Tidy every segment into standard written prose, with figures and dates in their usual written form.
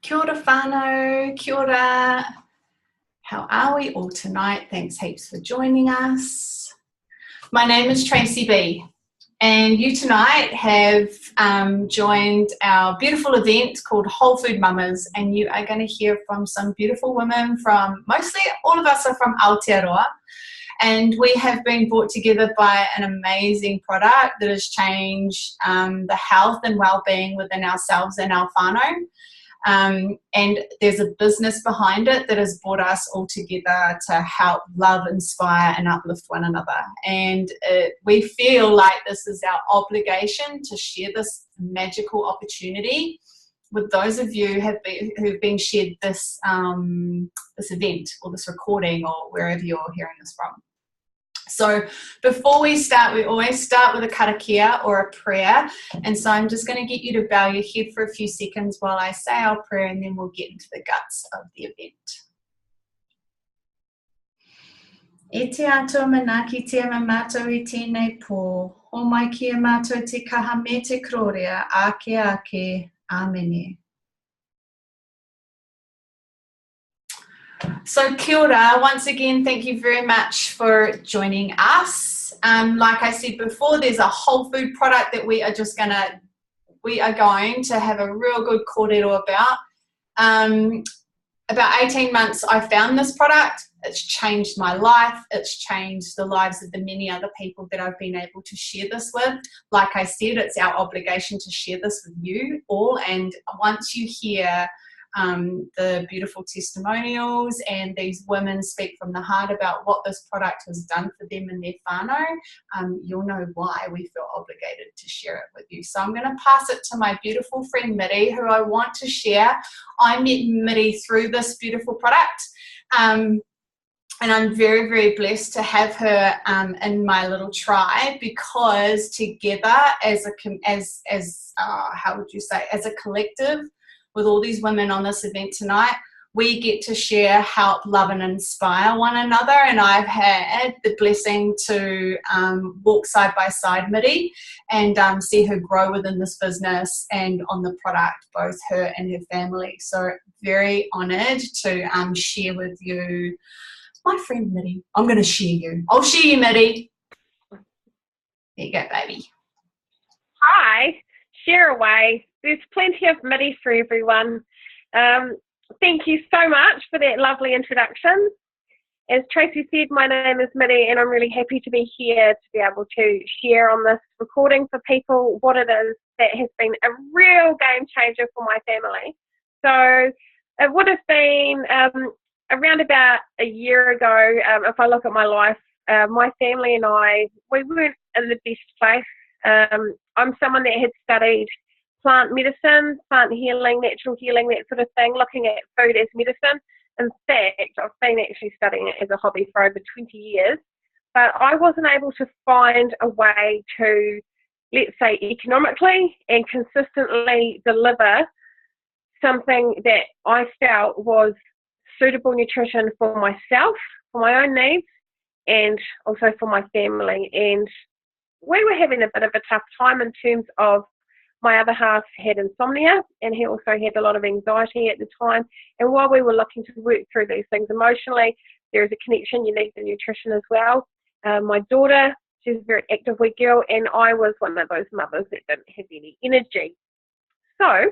Kia ora whānau, kia ora. How are we all tonight? Thanks heaps for joining us. My name is Tracy B, and you tonight have joined our beautiful event called Wholefood Mummas, and you are going to hear from some beautiful women from, mostly all of us are from Aotearoa, and we have been brought together by an amazing product that has changed the health and well-being within ourselves and our whānau. And there's a business behind it that has brought us all together to help love, inspire and uplift one another. And we feel like this is our obligation to share this magical opportunity with those of you who've been shared this event or this recording or wherever you're hearing this from. So before we start, we always start with a karakia or a prayer. And so I'm just going to get you to bow your head for a few seconds while I say our prayer, and then we'll get into the guts of the event. E te ato manaki te amato I tēnei pō, o mai ki a mātou te kaha me te krorea, ake, amene. So kia ora, once again, thank you very much for joining us. Like I said before, there's a whole food product that we are going to have a real good kōrero about. About 18 months, I found this product. It's changed my life. It's changed the lives of the many other people that I've been able to share this with. Like I said, it's our obligation to share this with you all. And once you hear the beautiful testimonials and these women speak from the heart about what this product has done for them and their whānau, you'll know why we feel obligated to share it with you. So I'm going to pass it to my beautiful friend Miri, who I want to share. I met Miri through this beautiful product, and I'm very, very blessed to have her in my little tribe, because together as a collective, with all these women on this event tonight, we get to share, help, love and inspire one another. And I've had the blessing to walk side by side Miri and see her grow within this business and on the product, both her and her family. So very honoured to share with you my friend Miri. I'm going to share you. I'll share you, Miri. There you go, baby. Hi, share away. There's plenty of Miri for everyone. Thank you so much for that lovely introduction. As Tracy said, my name is Miri, and I'm really happy to be here to be able to share on this recording for people what it is that has been a real game changer for my family. So it would have been around about a year ago, if I look at my life, my family and we weren't in the best place. I'm someone that had studied plant medicine, plant healing, natural healing, that sort of thing, looking at food as medicine. In fact, I've been actually studying it as a hobby for over 20 years, but I wasn't able to find a way to, let's say, economically and consistently deliver something that I felt was suitable nutrition for myself, for my own needs, and also for my family. And we were having a bit of a tough time in terms of my other half had insomnia, and he also had a lot of anxiety at the time. And while we were looking to work through these things emotionally, there is a connection. You need the nutrition as well. My daughter, she's a very active wee girl, and I was one of those mothers that didn't have any energy. So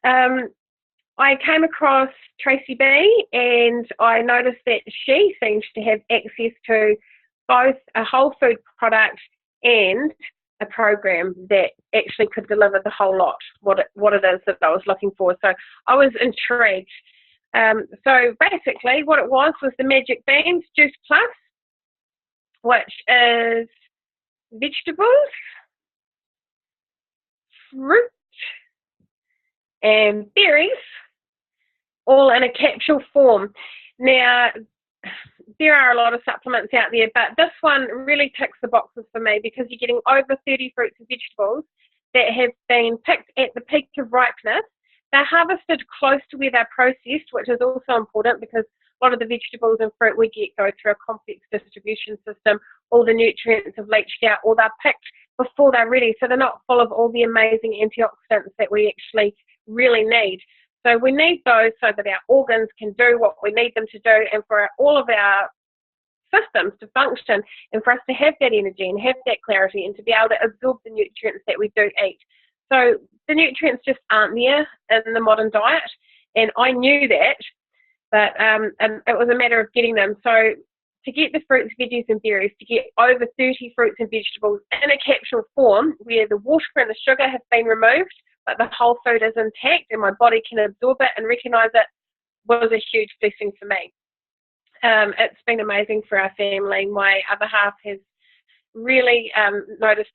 I came across Tracy B, and I noticed that she seems to have access to both a whole food product and a program that actually could deliver the whole lot, what it is that I was looking for. So I was intrigued. So basically what it was the Magic Beans Juice Plus, which is vegetables, fruit and berries, all in a capsule form. Now, there are a lot of supplements out there, but this one really ticks the boxes for me, because you're getting over 30 fruits and vegetables that have been picked at the peak of ripeness. They're harvested close to where they're processed, which is also important, because a lot of the vegetables and fruit we get go through a complex distribution system. All the nutrients have leached out, or they're picked before they're ready, so they're not full of all the amazing antioxidants that we actually really need. So we need those so that our organs can do what we need them to do, and for all of our systems to function, and for us to have that energy and have that clarity and to be able to absorb the nutrients that we do eat. So the nutrients just aren't there in the modern diet, and I knew that, but it was a matter of getting them. So to get the fruits, veggies and berries, to get over 30 fruits and vegetables in a capsule form where the water and the sugar have been removed, but the whole food is intact and my body can absorb it and recognise it, was a huge blessing for me. It's been amazing for our family. My other half has really noticed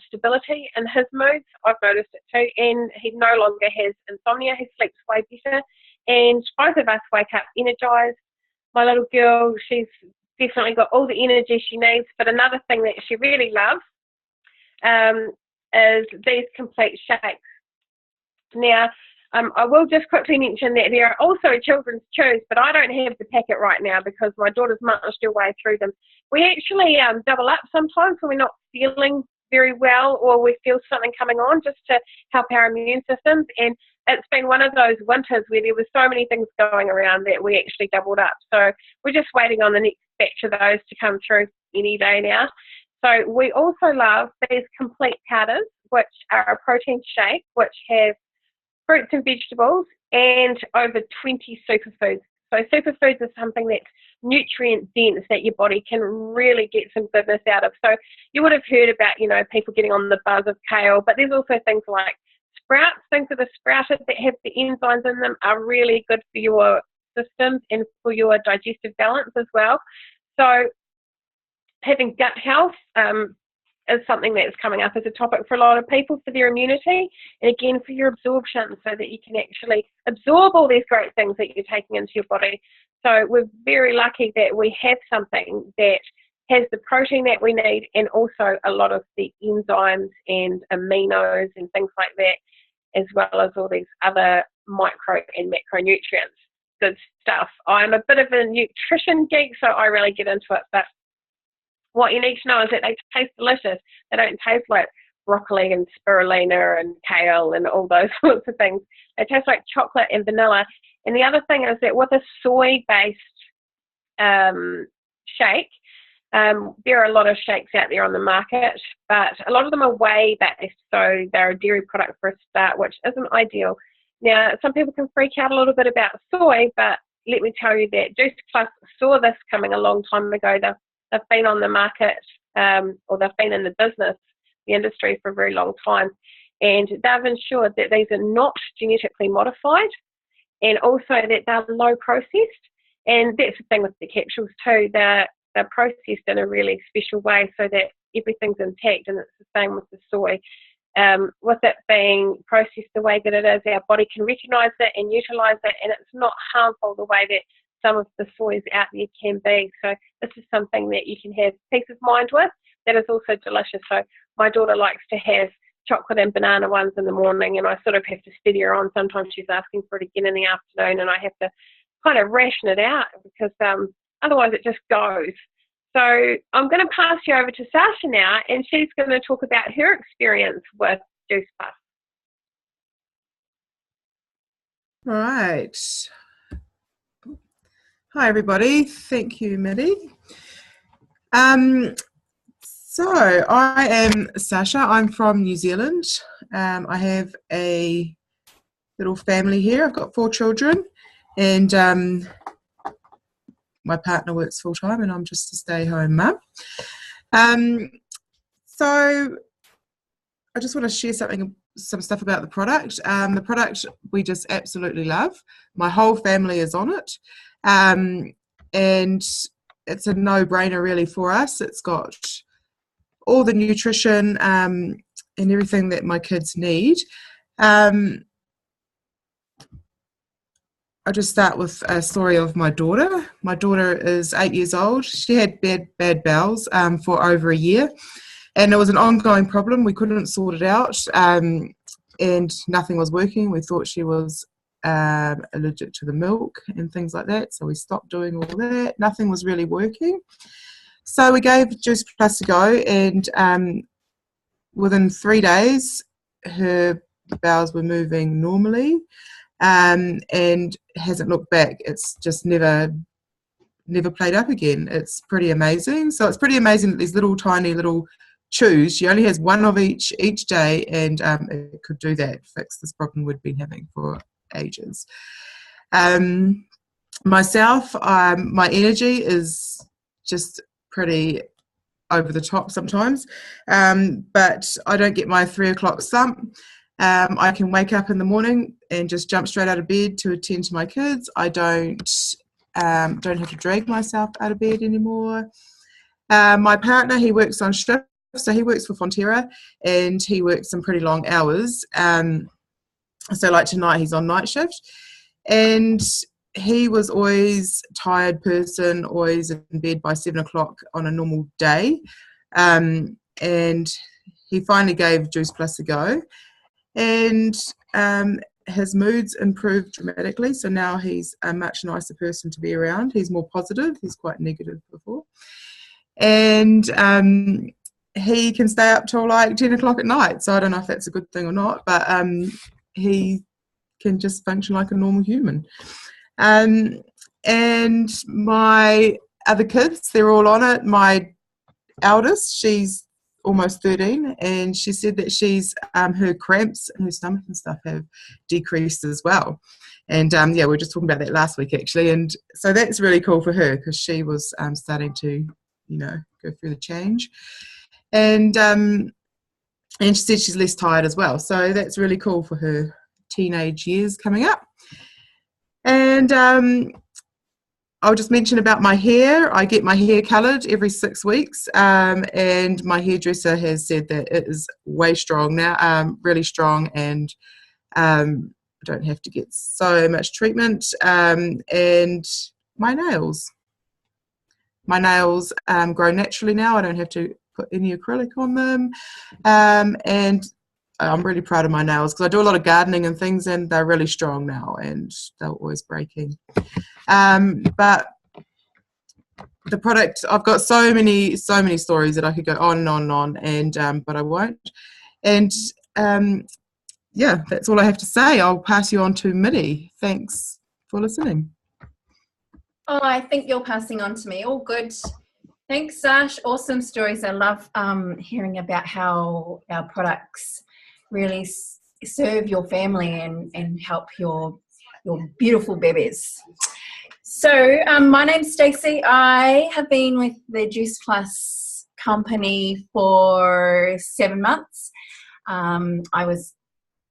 stability in his moods. I've noticed it too, and he no longer has insomnia. He sleeps way better, and both of us wake up energised. My little girl, she's definitely got all the energy she needs, but another thing that she really loves is these complete shakes. Now, I will just quickly mention that there are also children's chews, but I don't have the packet right now because my daughter's munched her way through them. We actually double up sometimes when we're not feeling very well or we feel something coming on, just to help our immune systems. And it's been one of those winters where there were so many things going around that we actually doubled up. So we're just waiting on the next batch of those to come through any day now. So we also love these complete powders, which are a protein shake, which have fruits and vegetables and over 20 superfoods. So superfoods is something that's nutrient dense that your body can really get some goodness out of. So you would have heard about, people getting on the buzz of kale, but there's also things like sprouts. Things that are sprouted that have the enzymes in them are really good for your systems and for your digestive balance as well. So having gut health is something that's coming up as a topic for a lot of people, for their immunity and again for your absorption, so that you can actually absorb all these great things that you're taking into your body. So we're very lucky that we have something that has the protein that we need and also a lot of the enzymes and aminos and things like that, as well as all these other micro and macronutrients. Good stuff. I'm a bit of a nutrition geek, so I really get into it, but what you need to know is that they taste delicious. They don't taste like broccoli and spirulina and kale and all those sorts of things. They taste like chocolate and vanilla. And the other thing is that with a soy-based shake, there are a lot of shakes out there on the market, but a lot of them are whey-based, so they're a dairy product for a start, which isn't ideal. Now, some people can freak out a little bit about soy, but let me tell you that Juice Plus saw this coming a long time ago. They've been on the market, or they've been in the business, the industry, for a very long time. And they've ensured that these are not genetically modified and also that they're low processed. And that's the thing with the capsules too. They're processed in a really special way so that everything's intact, and it's the same with the soy. With it being processed the way that it is, our body can recognise it and utilise it, and it's not harmful the way that some of the soys out there can be. So this is something that you can have peace of mind with that is also delicious. So my daughter likes to have chocolate and banana ones in the morning, and I sort of have to steady her on. Sometimes she's asking for it again in the afternoon, and I have to kind of ration it out because otherwise it just goes. So I'm going to pass you over to Sarsha now, and she's going to talk about her experience with Juice Plus. All right. Hi, everybody. Thank you, Miri. So I am Sarsha. I'm from New Zealand. I have a little family here. I've got 4 children, and my partner works full-time, and I'm just a stay-home mum. So I just want to share some stuff about the product. The product we just absolutely love. My whole family is on it. And it's a no-brainer really for us. It's got all the nutrition and everything that my kids need. I'll just start with a story of my daughter. My daughter is 8 years old. She had bad bowels for over a year, and it was an ongoing problem. We couldn't sort it out, and nothing was working. We thought she was allergic to the milk and things like that, so we stopped doing all that. Nothing was really working, so we gave Juice Plus a go, and within 3 days her bowels were moving normally, and hasn't looked back. It's just never played up again. It's pretty amazing. So it's pretty amazing that these little tiny little chews, she only has one of each day, and it could do that, fix this problem we've been having for ages. Myself, my energy is just pretty over the top sometimes, but I don't get my 3 o'clock slump. I can wake up in the morning and just jump straight out of bed to attend to my kids. I don't have to drag myself out of bed anymore. My partner, he works on shift, so he works for Fonterra, and he works some pretty long hours. So like tonight, he's on night shift, and he was always a tired person, always in bed by 7 o'clock on a normal day. And he finally gave Juice Plus a go, and his moods improved dramatically. So now he's a much nicer person to be around. He's more positive. He's quite negative before. And he can stay up till like 10 o'clock at night. So I don't know if that's a good thing or not, but he can just function like a normal human. And my other kids, they're all on it. My eldest, she's almost 13, and she said that she's her cramps in her stomach and stuff have decreased as well. And we were just talking about that last week actually, and so that's really cool for her because she was starting to go through the change, and she said she's less tired as well, so that's really cool for her teenage years coming up. And I'll just mention about my hair. I get my hair coloured every 6 weeks, and my hairdresser has said that it is way strong now, really strong, and I don't have to get so much treatment. And my nails grow naturally now. I don't have to put any acrylic on them, and I'm really proud of my nails because I do a lot of gardening and things, and they're really strong now, and they're always breaking. But the product, I've got so many stories that I could go on and on and on, and but I won't. And that's all I have to say. I'll pass you on to Miri. Thanks for listening. Oh, I think you're passing on to me. All good. Thanks, Sash. Awesome stories. I love hearing about how our products really serve your family and help your beautiful babies. So my name's Stacey. I have been with the Juice Plus company for 7 months. I was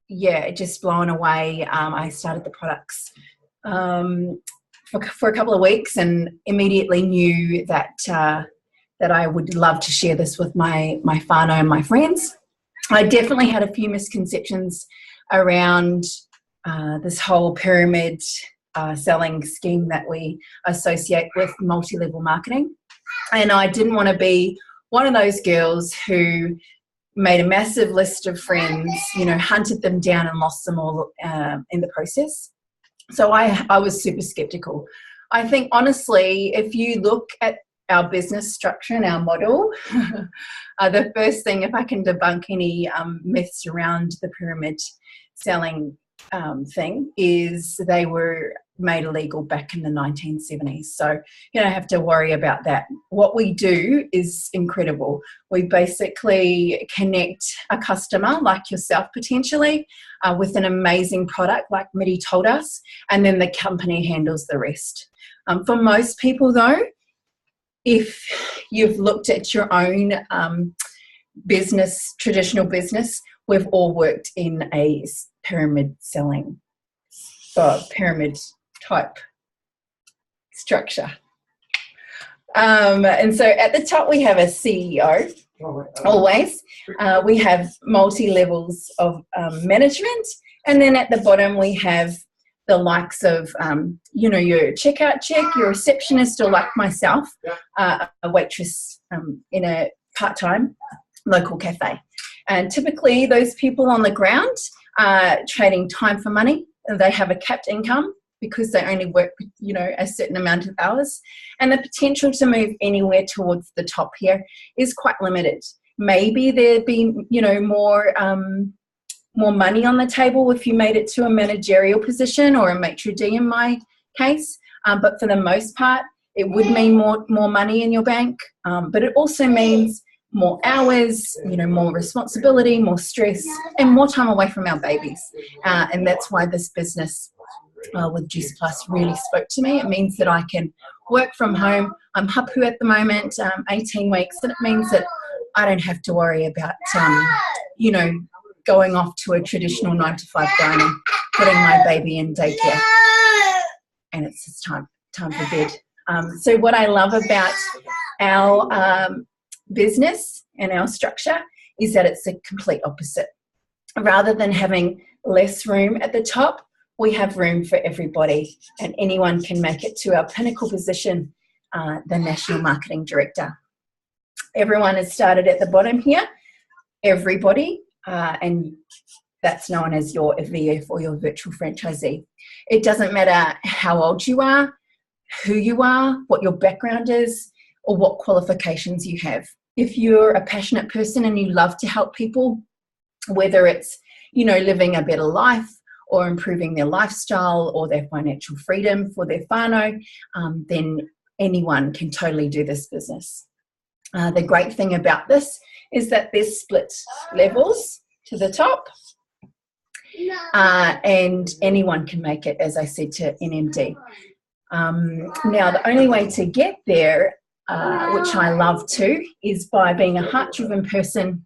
just blown away. I started the products for a couple of weeks and immediately knew that I would love to share this with my whānau and my friends. I definitely had a few misconceptions around this whole pyramid selling scheme that we associate with multi-level marketing. And I didn't want to be one of those girls who made a massive list of friends, hunted them down and lost them all in the process. So I was super skeptical. I think, honestly, if you look at our business structure and our model, the first thing, if I can debunk any myths around the pyramid selling thing, is they were made illegal back in the 1970s. So you don't have to worry about that. What we do is incredible. We basically connect a customer like yourself potentially with an amazing product like Miri told us, and then the company handles the rest. For most people though, if you've looked at your own business, traditional business, we've all worked in a pyramid selling, pyramid type structure. And so at the top we have a CEO, always. We have multi-levels of management, and then at the bottom we have the likes of, your checkout chick, your receptionist, or like myself, a waitress in a part-time local cafe. And typically those people on the ground are trading time for money. They have a capped income because they only work, a certain amount of hours. And the potential to move anywhere towards the top here is quite limited. Maybe there'd be, more more money on the table if you made it to a managerial position or a maitre d' in my case. But for the most part, it would mean more money in your bank. But it also means more hours, more responsibility, more stress, and more time away from our babies. And that's why this business with Juice Plus really spoke to me. It means that I can work from home. I'm hapu at the moment, 18 weeks, and it means that I don't have to worry about, going off to a traditional 9-to-5 grind and putting my baby in daycare. And it's just time for bed. So what I love about our business and our structure is that it's the complete opposite. Rather than having less room at the top, we have room for everybody, and anyone can make it to our pinnacle position, the National Marketing Director. Everyone has started at the bottom here, everybody, and that's known as your VF or your virtual franchisee. It doesn't matter how old you are, who you are, what your background is, or what qualifications you have. If you're a passionate person and you love to help people, whether it's, living a better life or improving their lifestyle or their financial freedom for their whānau, then anyone can totally do this business. The great thing about this is that there's split levels to the top, and anyone can make it, as I said, to NMD. Now, the only way to get there, which I love too, is by being a heart-driven person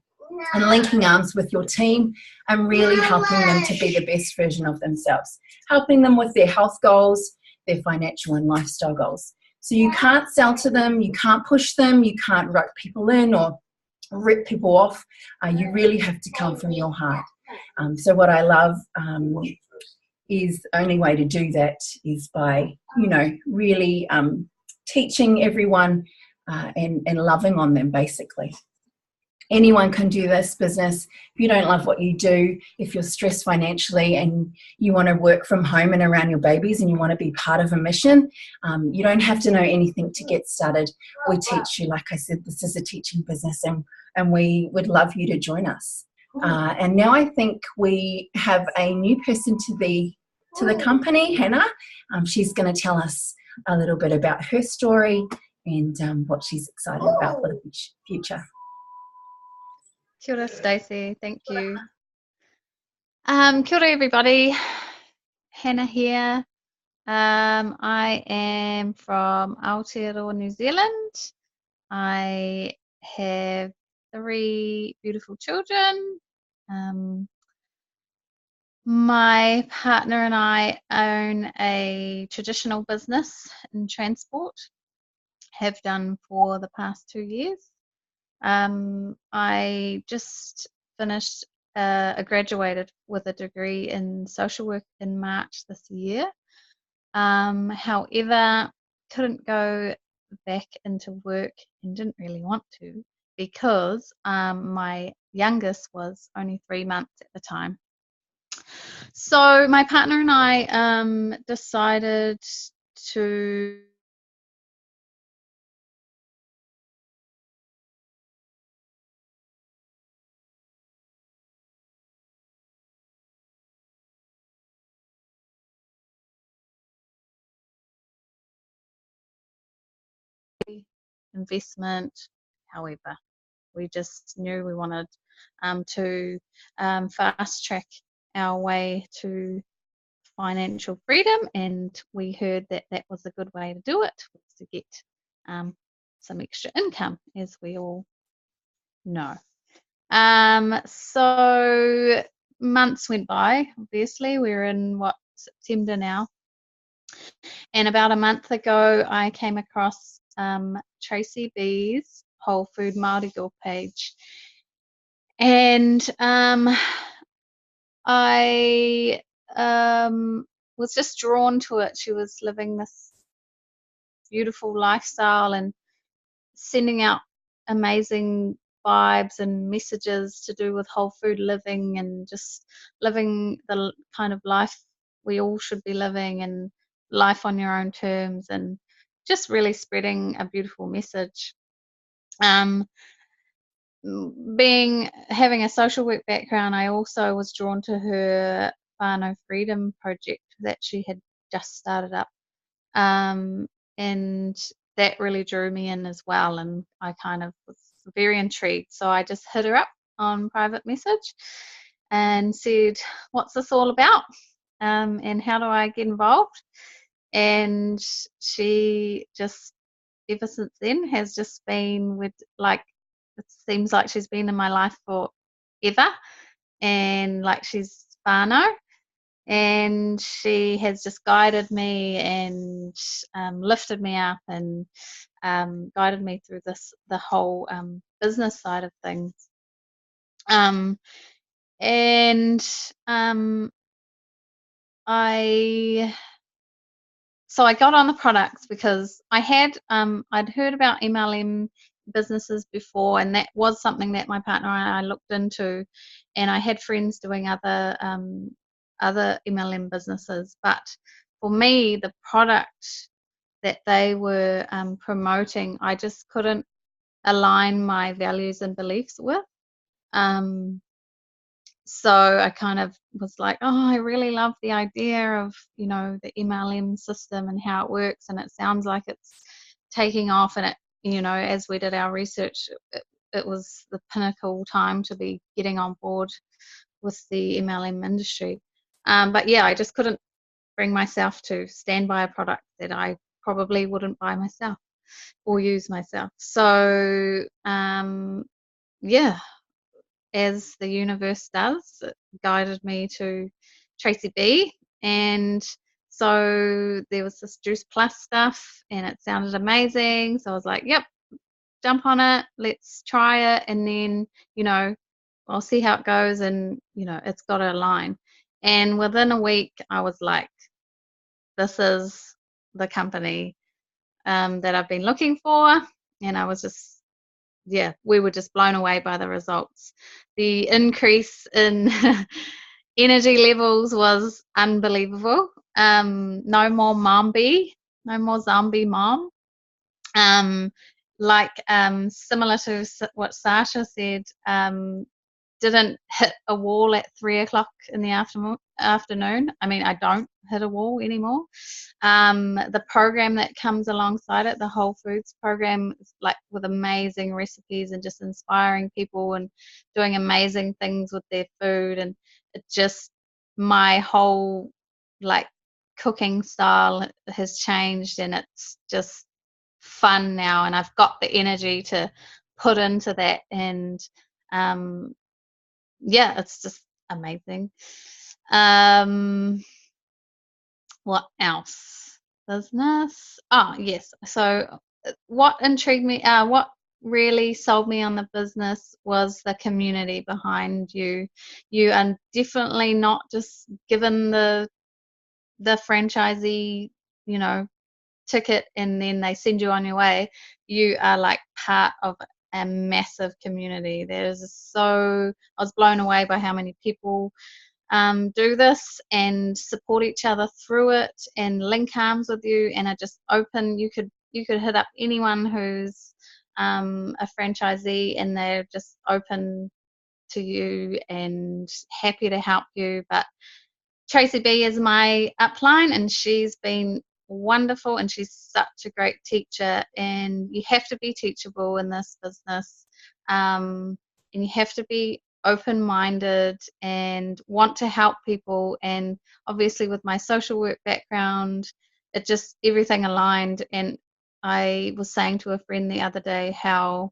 and linking arms with your team and really helping them to be the best version of themselves, helping them with their health goals, their financial and lifestyle goals. So you can't sell to them, you can't push them, you can't rope people in or rip people off. You really have to come from your heart. So what I love is the only way to do that is by, really teaching everyone and loving on them, basically. Anyone can do this business. If you don't love what you do, if you're stressed financially and you want to work from home and around your babies and you want to be part of a mission, you don't have to know anything to get started. We teach you, like I said, this is a teaching business, and we would love you to join us. And now I think we have a new person to the company, Hannah. She's going to tell us a little bit about her story and what she's excited about for the future. Kia ora, Stacey. Thank you. Kia ora, everybody. Hannah here. I am from Aotearoa, New Zealand. I have 3 beautiful children. My partner and I own a traditional business in transport, have done for the past 2 years. I just finished, graduated with a degree in social work in March this year. However, couldn't go back into work and didn't really want to because my youngest was only 3 months at the time. So my partner and I decided to investment. However, we just knew we wanted to fast track our way to financial freedom, and we heard that that was a good way to do it, was to get some extra income, as we all know. So months went by. Obviously, we're in September now, and about a month ago I came across Tracy B's Wholefood Māori Girl page, and I was just drawn to it. She was living this beautiful lifestyle and sending out amazing vibes and messages to do with whole food living and just living the kind of life we all should be living, and life on your own terms, and just really spreading a beautiful message. having a social work background, I also was drawn to her Whānau Freedom project that she had just started up, and that really drew me in as well, and I kind of was very intrigued, so I just hit her up on private message and said, what's this all about, and how do I get involved? And she just, ever since then, has just been with, like, it seems like she's been in my life forever, and like she's whānau, and she has just guided me and lifted me up and guided me through the whole business side of things. And So I got on the products because I'd heard about MLM businesses before, and that was something that my partner and I looked into, and I had friends doing other MLM businesses. But for me, the product that they were promoting, I just couldn't align my values and beliefs with. So I kind of was like, oh, I really love the idea of, the MLM system and how it works, and it sounds like it's taking off. And it, as we did our research, it was the pinnacle time to be getting on board with the MLM industry. But yeah, I just couldn't bring myself to stand by a product that I probably wouldn't buy myself or use myself. So yeah, as the universe does, it guided me to Tracy B. And so there was this Juice Plus stuff, and it sounded amazing. So I was like, yep, jump on it, let's try it. And then, I'll see how it goes, and, it's got to align. And within a week, I was like, this is the company that I've been looking for. And I was just, we were just blown away by the results. The increase in energy levels was unbelievable. No more mombi, no more zombie mom. Similar to what Sarsha said, didn't hit a wall at 3 o'clock in the afternoon. I mean, I don't hit a wall anymore. The program that comes alongside it, the Whole Foods program, is like with amazing recipes and just inspiring people and doing amazing things with their food. And it just, my whole cooking style has changed, and it's just fun now, and I've got the energy to put into that. And it's just amazing. What else? Business. Oh, yes. So what intrigued me, what really sold me on the business was the community behind you. You are definitely not just given the franchisee, ticket and then they send you on your way. You are like part of a massive community. I was blown away by how many people do this and support each other through it and link arms with you, and are just open. You could hit up anyone who's a franchisee, and they're just open to you and happy to help you. But Tracy B is my upline, and she's been wonderful, and she's such a great teacher. And you have to be teachable in this business, and you have to be open-minded and want to help people. And obviously with my social work background, it just, everything aligned. And I was saying to a friend the other day how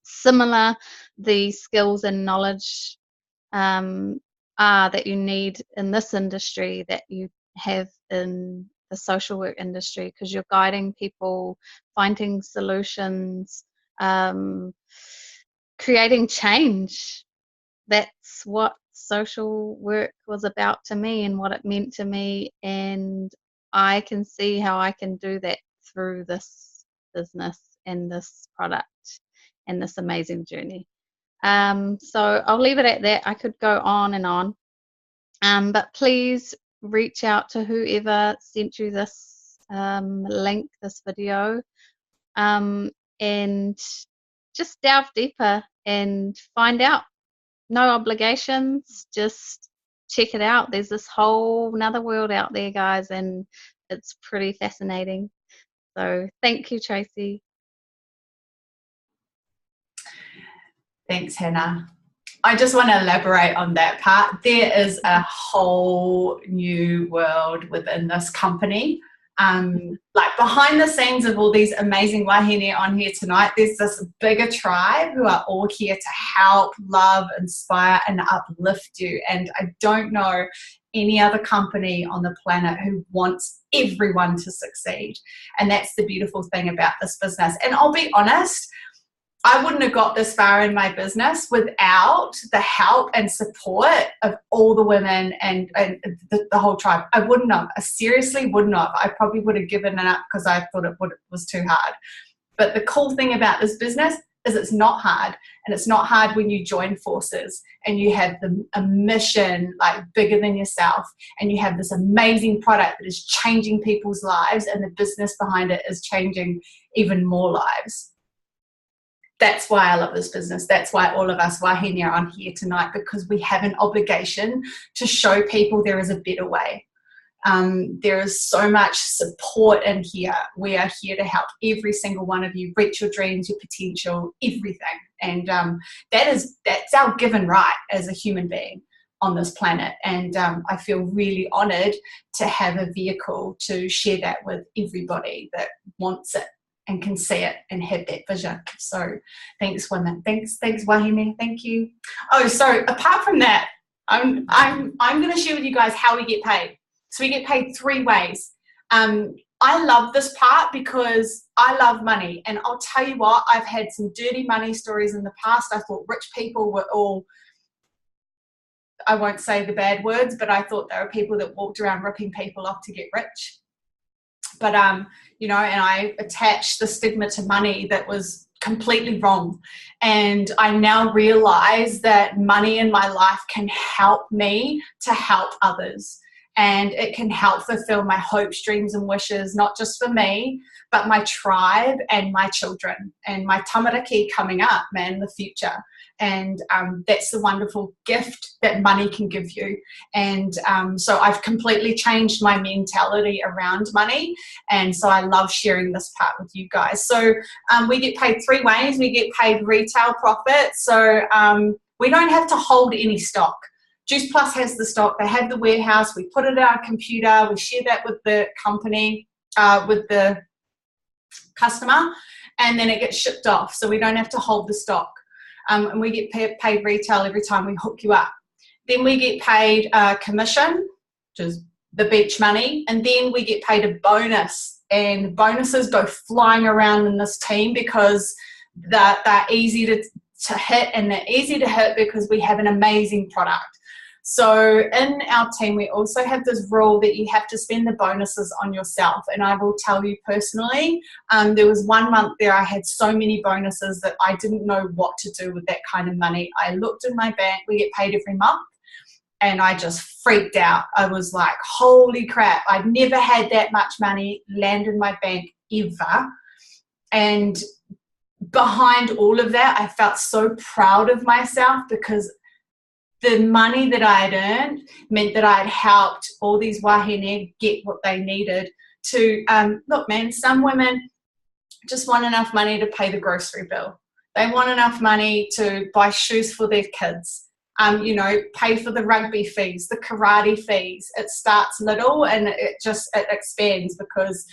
similar the skills and knowledge that you need in this industry that you have in the social work industry, because you're guiding people, finding solutions, creating change. That's what social work was about to me and what it meant to me, and I can see how I can do that through this business and this product and this amazing journey. So I'll leave it at that. I could go on and on, but please reach out to whoever sent you this link, this video, and just delve deeper and find out. No obligations, just check it out. There's this whole another world out there, guys, and it's pretty fascinating. So thank you, Tracy. Thanks, Hannah. I just want to elaborate on that part. There is a whole new world within this company. Like behind the scenes of all these amazing wahine on here tonight, there's this bigger tribe who are all here to help, love, inspire, and uplift you. And I don't know any other company on the planet who wants everyone to succeed. And that's the beautiful thing about this business. And I'll be honest, I wouldn't have got this far in my business without the help and support of all the women and the whole tribe. I wouldn't have. I seriously wouldn't have. I probably would have given it up because I thought it was too hard. But the cool thing about this business is it's not hard. And it's not hard when you join forces and you have a mission like bigger than yourself, and you have this amazing product that is changing people's lives, and the business behind it is changing even more lives. That's why I love this business. That's why all of us wahine are on here tonight, because we have an obligation to show people there is a better way. There is so much support in here. We are here to help every single one of you reach your dreams, your potential, everything. And that's our given right as a human being on this planet. And I feel really honoured to have a vehicle to share that with everybody that wants it and can see it and have that vision. So thanks, women. Thanks wahine. Thank you. Oh, so apart from that, I'm going to share with you guys how we get paid. So we get paid 3 ways. I love this part because I love money, and I'll tell you what, I've had some dirty money stories in the past. I thought rich people were all, I won't say the bad words, but I thought they were people that walked around ripping people off to get rich. But, you know, and I attached the stigma to money that was completely wrong. And I now realize that money in my life can help me to help others. And it can help fulfill my hopes, dreams, and wishes, not just for me, but my tribe and my children and my tamariki coming up, man, the future. And that's the wonderful gift that money can give you. And so I've completely changed my mentality around money. And so I love sharing this part with you guys. So we get paid 3 ways. We get paid retail profit. So we don't have to hold any stock. Juice Plus has the stock. They have the warehouse. We put it on our computer. We share that with the company, with the customer, and then it gets shipped off. So we don't have to hold the stock. And we get paid retail every time we hook you up. Then we get paid commission, which is the beach money, and then we get paid a bonus. And bonuses go flying around in this team because they're easy to hit, and they're easy to hit because we have an amazing product. So in our team, we also have this rule that you have to spend the bonuses on yourself. And I will tell you personally, there was 1 month there I had so many bonuses that I didn't know what to do with that kind of money. I looked in my bank. We get paid every month. And I just freaked out. I was like, holy crap. I'd never had that much money land in my bank ever. And behind all of that, I felt so proud of myself because the money that I had earned meant that I had helped all these wahine get what they needed to, look, man, some women just want enough money to pay the grocery bill. They want enough money to buy shoes for their kids, you know, pay for the rugby fees, the karate fees. It starts little and it expands because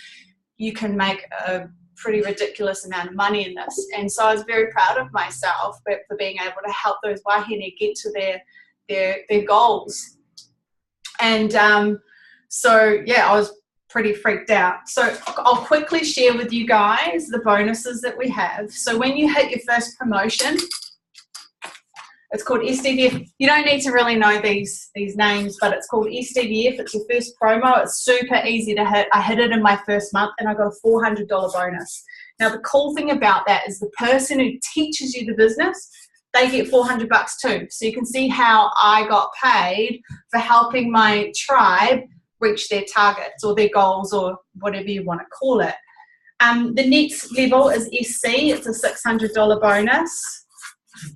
you can make a pretty ridiculous amount of money in this. And so I was very proud of myself for being able to help those wahine get to their goals. And so yeah, I was pretty freaked out. So I'll quickly share with you guys the bonuses that we have. So when you hit your first promotion, it's called SDVF. You don't need to really know these names, but it's called SDVF. It's your first promo. It's super easy to hit. I hit it in my first month and I got a $400 bonus. Now the cool thing about that is the person who teaches you the business, they get $400 too. So you can see how I got paid for helping my tribe reach their targets or their goals or whatever you want to call it. The next level is SC. It's a $600 bonus.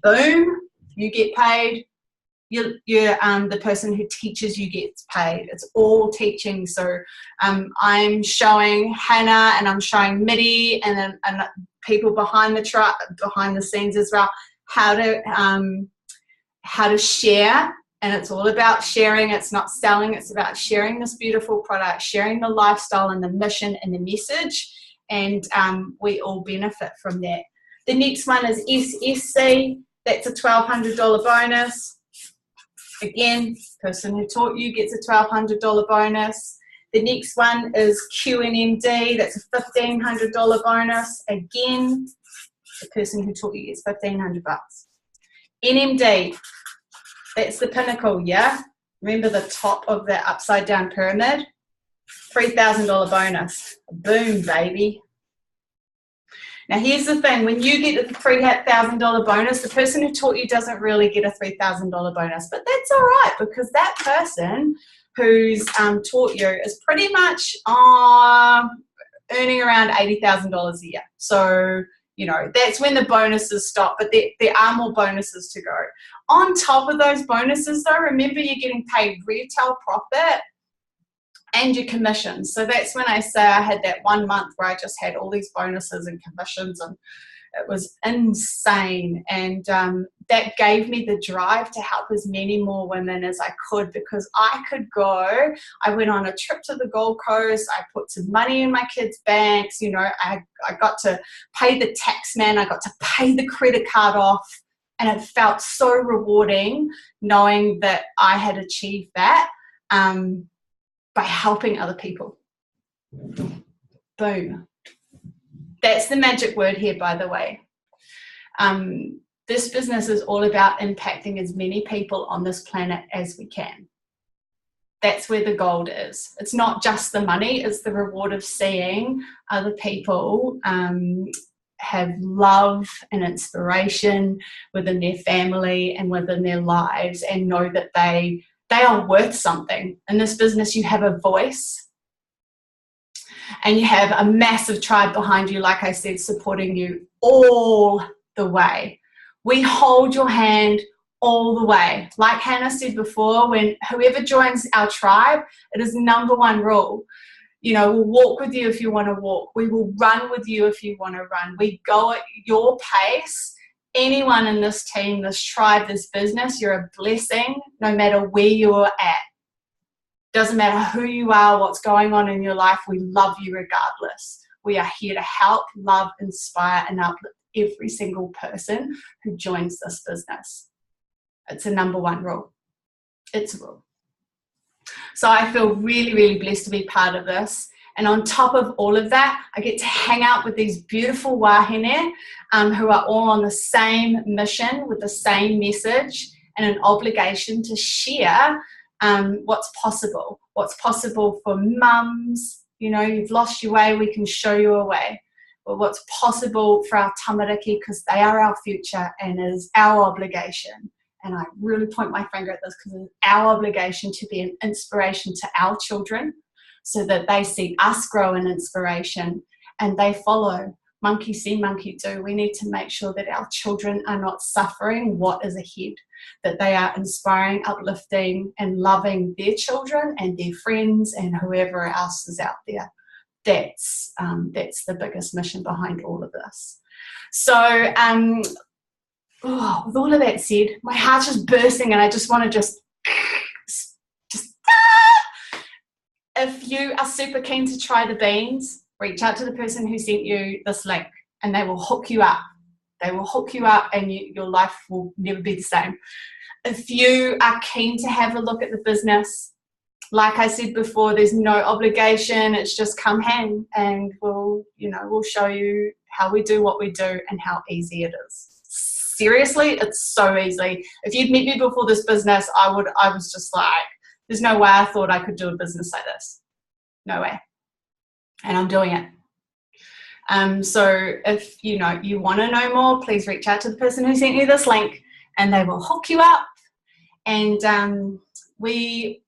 boom, you get paid. You're the person who teaches you gets paid. It's all teaching. So I'm showing Hannah and I'm showing Miri and people behind the scenes as well how to share. And it's all about sharing. It's not selling. It's about sharing this beautiful product, sharing the lifestyle and the mission and the message. And we all benefit from that. The next one is SSC. That's a $1,200 bonus. Again, person who taught you gets a $1,200 bonus. The next one is QNMD. That's a $1,500 bonus. Again, the person who taught you gets $1,500 bucks. NMD, that's the pinnacle, yeah? Remember the top of that upside down pyramid? $3,000 bonus. Boom, baby. Now here's the thing, when you get the $3,000 bonus, the person who taught you doesn't really get a $3,000 bonus, but that's all right because that person who's taught you is pretty much earning around $80,000 a year. So, you know, that's when the bonuses stop, but there are more bonuses to go. On top of those bonuses though, remember you're getting paid retail profit and your commissions. So that's when I say I had that 1 month where I just had all these bonuses and commissions, and it was insane. And that gave me the drive to help as many more women as I could, because I could go. I went on a trip to the Gold Coast. I put some money in my kids' banks. You know, I got to pay the tax man. I got to pay the credit card off. And it felt so rewarding knowing that I had achieved that. By helping other people. Boom. That's the magic word here, by the way. This business is all about impacting as many people on this planet as we can. That's where the gold is. It's not just the money, it's the reward of seeing other people have love and inspiration within their family and within their lives, and know that they are worth something. In this business, you have a voice and you have a massive tribe behind you, like I said, supporting you all the way. We hold your hand all the way. Like Hannah said before, when whoever joins our tribe, it is number one rule. You know, we'll walk with you if you want to walk. We will run with you if you want to run. We go at your pace. Anyone in this team, this tribe, this business, you're a blessing no matter where you're at. Doesn't matter who you are, what's going on in your life, we love you regardless. We are here to help, love, inspire, and uplift every single person who joins this business. It's a number one rule. It's a rule. So I feel really, really blessed to be part of this. And on top of all of that, I get to hang out with these beautiful wahine who are all on the same mission with the same message and an obligation to share what's possible for mums. You know, you've lost your way, we can show you a way. But what's possible for our tamariki, because they are our future and it is our obligation. And I really point my finger at this because it's our obligation to be an inspiration to our children, so that they see us grow in inspiration and they follow. Monkey see, monkey do. We need to make sure that our children are not suffering what is ahead, that they are inspiring, uplifting, and loving their children and their friends and whoever else is out there. That's the biggest mission behind all of this. So with all of that said, my heart's just bursting and I just want to just if you are super keen to try the beans, reach out to the person who sent you this link and they will hook you up. They will hook you up and your life will never be the same. If you are keen to have a look at the business, like I said before, there's no obligation. It's just come hang and we'll show you how we do what we do and how easy it is. Seriously, it's so easy. If you'd met me before this business, I was just like, there's no way I thought I could do a business like this. No way. And I'm doing it. So if you want to know more, please reach out to the person who sent you this link and they will hook you up. And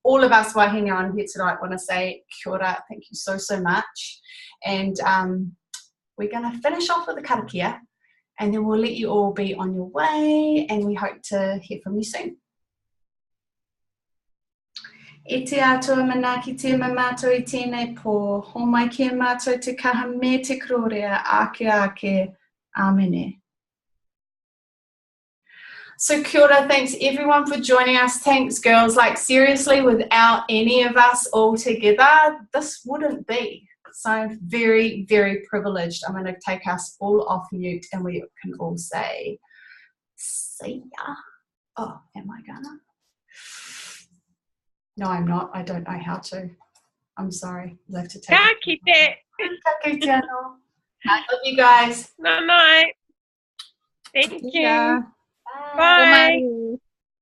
all of us wahine on here tonight want to say kia ora, thank you so, so much. And we're going to finish off with a karakia. and then we'll let you all be on your way, and we hope to hear from you soon. E te atua mana ki te mamato I tēnei pō, ho mai ki a mātou te kaha me te krorea ake. Amene. So kia ora, thanks everyone for joining us. Thanks girls, like seriously, without any of us all together, this wouldn't be. So I'm very, very privileged. I'm going to take us all off mute and we can all say, see ya. Oh, am I gonna? No, I'm not. I don't know how to. I'm sorry. You'll have to take it. I love you guys. Night. Thank you. Yeah. Bye. Bye.